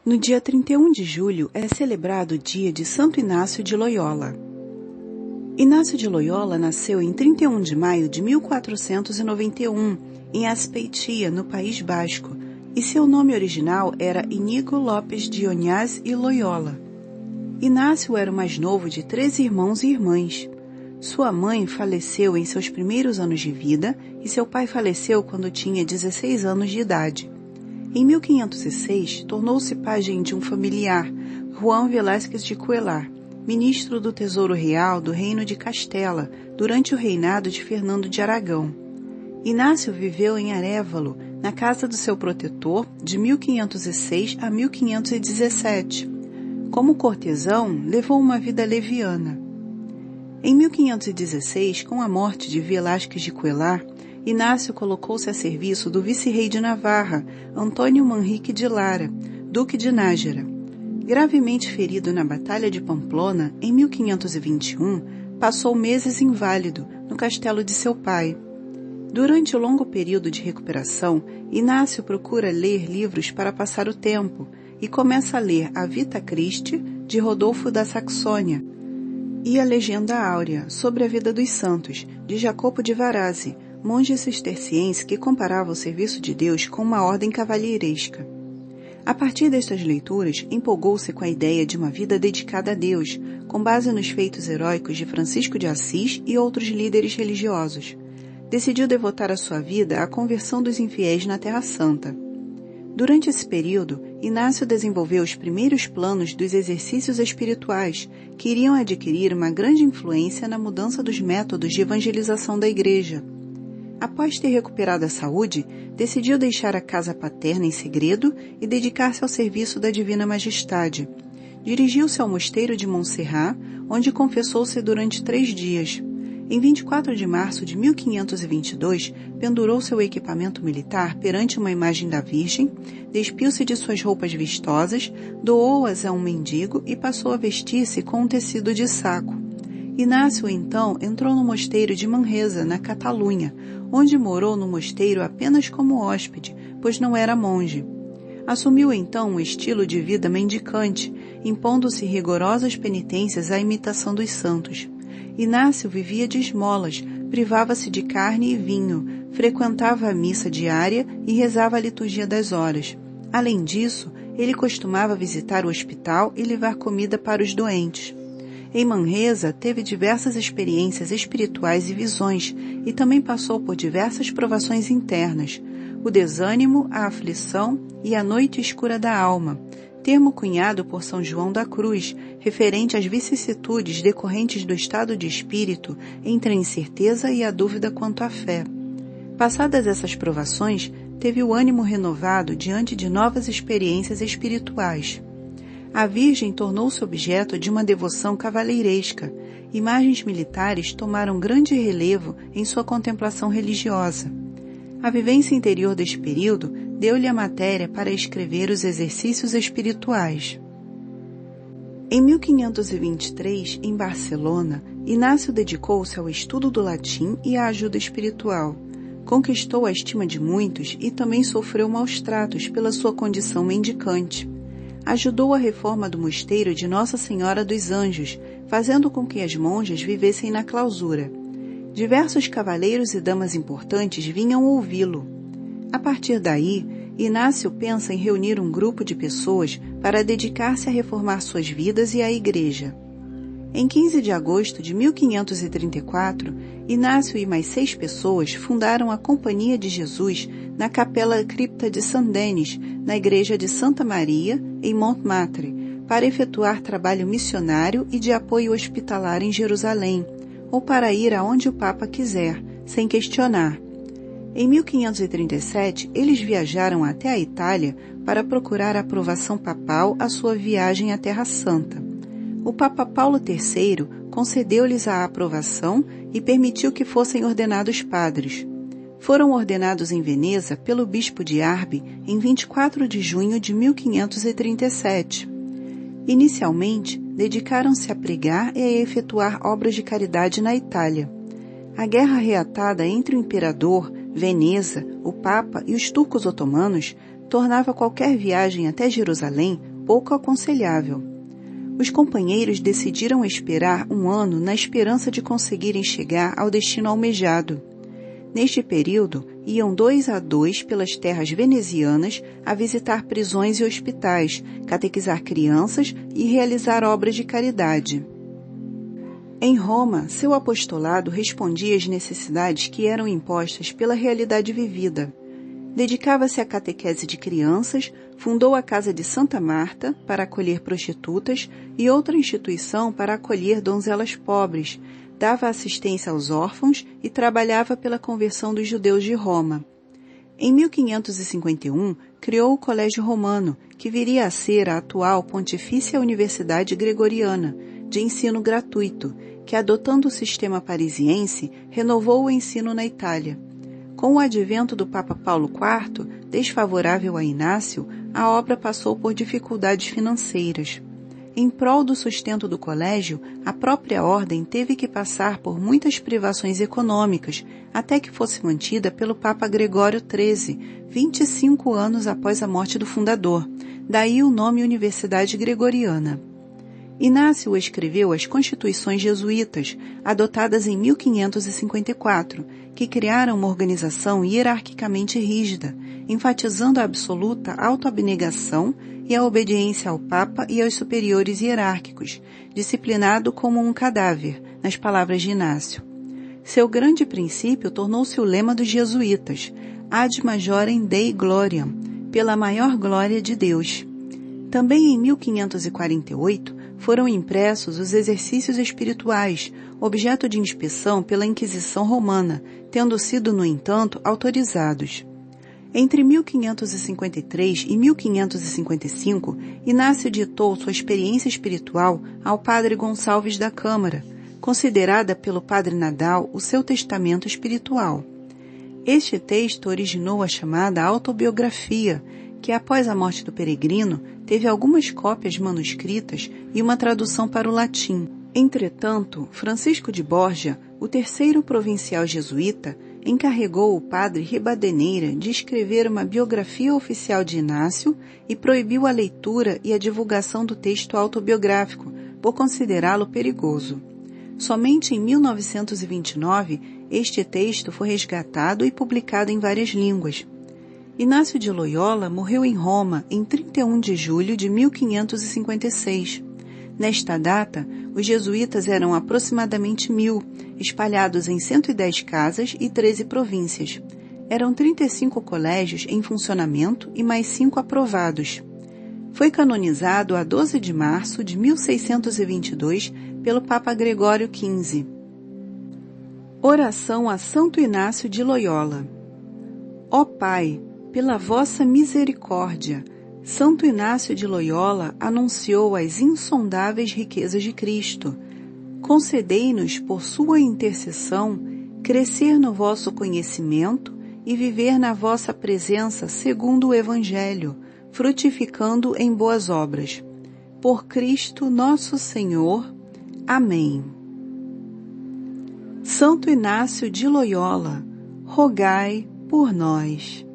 No dia 31 de julho é celebrado o dia de Santo Inácio de Loyola. Inácio de Loyola nasceu em 31 de maio de 1491, em Azpeitia, no País Basco, e seu nome original era Iñigo Lopes de Oñaz e Loyola. Inácio era o mais novo de 13 irmãos e irmãs. Sua mãe faleceu em seus primeiros anos de vida e seu pai faleceu quando tinha 16 anos de idade. Em 1506, tornou-se pajem de um familiar, Juan Velázquez de Cuéllar, ministro do Tesouro Real do Reino de Castela, durante o reinado de Fernando de Aragão. Inácio viveu em Arévalo, na casa do seu protetor, de 1506 a 1517. Como cortesão, levou uma vida leviana. Em 1516, com a morte de Velázquez de Cuéllar, Inácio colocou-se a serviço do vice-rei de Navarra, Antônio Manrique de Lara, duque de Nájera. Gravemente ferido na Batalha de Pamplona, em 1521, passou meses inválido no castelo de seu pai. Durante o longo período de recuperação, Inácio procura ler livros para passar o tempo e começa a ler a Vita Christi, de Rodolfo da Saxônia, e a Legenda Áurea, sobre a vida dos santos, de Jacopo de Varazzi, monge cisterciense que comparava o serviço de Deus com uma ordem cavalheiresca. A partir destas leituras, empolgou-se com a ideia de uma vida dedicada a Deus, com base nos feitos heróicos de Francisco de Assis e outros líderes religiosos. Decidiu devotar a sua vida à conversão dos infiéis na Terra Santa. Durante esse período, Inácio desenvolveu os primeiros planos dos exercícios espirituais, que iriam adquirir uma grande influência na mudança dos métodos de evangelização da Igreja. Após ter recuperado a saúde, decidiu deixar a casa paterna em segredo e dedicar-se ao serviço da Divina Majestade. Dirigiu-se ao mosteiro de Montserrat, onde confessou-se durante 3 dias. Em 24 de março de 1522, pendurou seu equipamento militar perante uma imagem da Virgem, despiu-se de suas roupas vistosas, doou-as a um mendigo e passou a vestir-se com um tecido de saco. Inácio, então, entrou no mosteiro de Manresa, na Catalunha, onde morou no mosteiro apenas como hóspede, pois não era monge. Assumiu, então, um estilo de vida mendicante, impondo-se rigorosas penitências à imitação dos santos. Inácio vivia de esmolas, privava-se de carne e vinho, frequentava a missa diária e rezava a liturgia das horas. Além disso, ele costumava visitar o hospital e levar comida para os doentes. Em Manresa, teve diversas experiências espirituais e visões, e também passou por diversas provações internas, o desânimo, a aflição e a noite escura da alma, termo cunhado por São João da Cruz, referente às vicissitudes decorrentes do estado de espírito entre a incerteza e a dúvida quanto à fé. Passadas essas provações, teve o ânimo renovado diante de novas experiências espirituais. A Virgem tornou-se objeto de uma devoção cavalheiresca. Imagens militares tomaram grande relevo em sua contemplação religiosa. A vivência interior deste período deu-lhe a matéria para escrever os exercícios espirituais. Em 1523, em Barcelona, Inácio dedicou-se ao estudo do latim e à ajuda espiritual. Conquistou a estima de muitos e também sofreu maus tratos pela sua condição mendicante. Ajudou a reforma do mosteiro de Nossa Senhora dos Anjos, fazendo com que as monjas vivessem na clausura. Diversos cavaleiros e damas importantes vinham ouvi-lo. A partir daí, Inácio pensa em reunir um grupo de pessoas para dedicar-se a reformar suas vidas e a Igreja. Em 15 de agosto de 1534, Inácio e mais 6 pessoas fundaram a Companhia de Jesus na Capela Cripta de Saint-Denis, na Igreja de Santa Maria, em Montmartre, para efetuar trabalho missionário e de apoio hospitalar em Jerusalém, ou para ir aonde o Papa quiser, sem questionar. Em 1537, eles viajaram até a Itália para procurar a aprovação papal à sua viagem à Terra Santa. O Papa Paulo III concedeu-lhes a aprovação e permitiu que fossem ordenados padres. Foram ordenados em Veneza pelo bispo de Arbi em 24 de junho de 1537. Inicialmente, dedicaram-se a pregar e a efetuar obras de caridade na Itália. A guerra reatada entre o imperador, Veneza, o Papa e os turcos otomanos tornava qualquer viagem até Jerusalém pouco aconselhável. Os companheiros decidiram esperar um ano na esperança de conseguirem chegar ao destino almejado. Neste período, iam 2 a 2 pelas terras venezianas a visitar prisões e hospitais, catequizar crianças e realizar obras de caridade. Em Roma, seu apostolado respondia às necessidades que eram impostas pela realidade vivida. Dedicava-se à catequese de crianças, fundou a Casa de Santa Marta para acolher prostitutas e outra instituição para acolher donzelas pobres, dava assistência aos órfãos e trabalhava pela conversão dos judeus de Roma. Em 1551, criou o Colégio Romano, que viria a ser a atual Pontifícia Universidade Gregoriana, de ensino gratuito, que, adotando o sistema parisiense, renovou o ensino na Itália. Com o advento do Papa Paulo IV, desfavorável a Inácio, a obra passou por dificuldades financeiras. Em prol do sustento do colégio, a própria ordem teve que passar por muitas privações econômicas, até que fosse mantida pelo Papa Gregório XIII, 25 anos após a morte do fundador, daí o nome Universidade Gregoriana. Inácio escreveu as Constituições Jesuítas, adotadas em 1554, que criaram uma organização hierarquicamente rígida, enfatizando a absoluta autoabnegação e a obediência ao Papa e aos superiores hierárquicos, disciplinado como um cadáver, nas palavras de Inácio. Seu grande princípio tornou-se o lema dos jesuítas, Ad Majorem Dei Gloriam, pela maior glória de Deus. Também em 1548, foram impressos os exercícios espirituais, objeto de inspeção pela Inquisição Romana, tendo sido, no entanto, autorizados. Entre 1553 e 1555, Inácio ditou sua experiência espiritual ao padre Gonçalves da Câmara, considerada pelo padre Nadal o seu testamento espiritual. Este texto originou a chamada autobiografia, que após a morte do peregrino, teve algumas cópias manuscritas e uma tradução para o latim. Entretanto, Francisco de Borja, o terceiro provincial jesuíta, encarregou o padre Ribadeneira de escrever uma biografia oficial de Inácio e proibiu a leitura e a divulgação do texto autobiográfico, por considerá-lo perigoso. Somente em 1929, este texto foi resgatado e publicado em várias línguas. Inácio de Loyola morreu em Roma em 31 de julho de 1556. Nesta data, os jesuítas eram aproximadamente 1.000, espalhados em 110 casas e 13 províncias. Eram 35 colégios em funcionamento e mais 5 aprovados. Foi canonizado a 12 de março de 1622 pelo Papa Gregório XV. Oração a Santo Inácio de Loyola. Ó Pai, pela vossa misericórdia, Santo Inácio de Loyola anunciou as insondáveis riquezas de Cristo. Concedei-nos, por sua intercessão, crescer no vosso conhecimento e viver na vossa presença segundo o Evangelho, frutificando em boas obras. Por Cristo nosso Senhor. Amém. Santo Inácio de Loyola, rogai por nós.